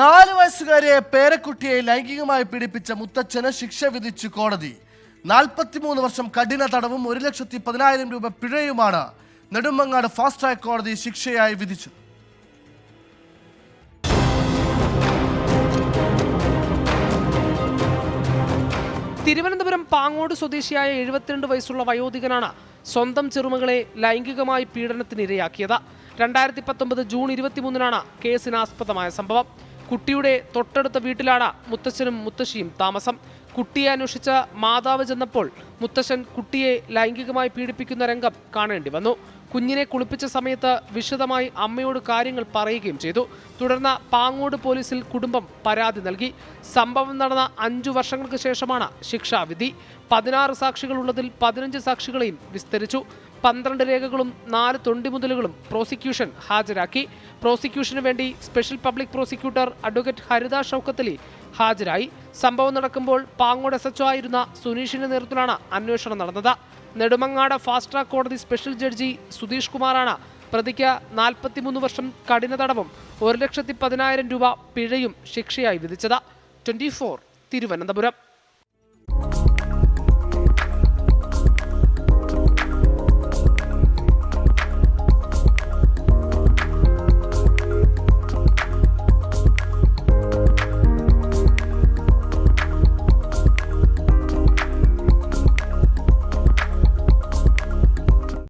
4 വയസ്സുകാരിയെ പേരക്കുട്ടിയെ ലൈംഗികമായി പീഡിപ്പിച്ച മുത്തച്ഛന് ശിക്ഷ വിധിച്ചു കോടതി. 43 വർഷം കഠിന തടവും 1,10,000 രൂപ പിഴയുമാണ് നെടുമങ്ങാട് ഫാസ്റ്റ് ട്രാക്ക് കോടതി ശിക്ഷയായി വിധിച്ചത്. തിരുവനന്തപുരം പാങ്ങോട് സ്വദേശിയായ 72 വയസ്സുള്ള വയോധികനാണ് സ്വന്തം ചെറുമകളെ ലൈംഗികമായി പീഡനത്തിനിരയാക്കിയത്. 2019 ജൂൺ 23-നാണ് കേസിനാസ്പദമായ സംഭവം. കുട്ടിയുടെ തൊട്ടടുത്ത വീട്ടിലാണ് മുത്തച്ഛനും മുത്തശ്ശിയും താമസം. കുട്ടിയെ അന്വേഷിച്ച് മാതാവ് ചെന്നപ്പോൾ മുത്തശ്ശൻ കുട്ടിയെ ലൈംഗികമായി പീഡിപ്പിക്കുന്ന രംഗം കാണേണ്ടി വന്നു. കുഞ്ഞിനെ കുളിപ്പിച്ച സമയത്ത് വിശദമായി അമ്മയോട് കാര്യങ്ങൾ പറയുകയും ചെയ്തു. തുടർന്ന് പാങ്ങോട് പോലീസിൽ കുടുംബം പരാതി നൽകി. സംഭവം നടന്ന 5 വർഷങ്ങൾക്ക് ശേഷമാണ് ശിക്ഷാവിധി. 16 സാക്ഷികളുള്ളതിൽ 15 സാക്ഷികളെയും വിസ്തരിച്ചു. 12 രേഖകളും 4 തൊണ്ടിമുതലുകളും പ്രോസിക്യൂഷൻ ഹാജരാക്കി. പ്രോസിക്യൂഷന് വേണ്ടി സ്പെഷ്യൽ പബ്ലിക് പ്രോസിക്യൂട്ടർ അഡ്വക്കേറ്റ് ഹരിത ഷൗക്കത്തലി ഹാജരായി. സംഭവം നടക്കുമ്പോൾ പാങ്ങോട് SHO ആയിരുന്ന സുനീഷിന്റെ നേതൃത്വത്തിലാണ് അന്വേഷണം നടന്നത്. നെടുമങ്ങാട് ഫാസ്റ്റ് ട്രാക്ക് കോടതി സ്പെഷ്യൽ ജഡ്ജി സുധീഷ് കുമാറാണ് പ്രതിക്ക് 43 വർഷം കഠിന തടവും 1,10,000 രൂപ പിഴയും ശിക്ഷയായി വിധിച്ചത്. 24 തിരുവനന്തപുരം.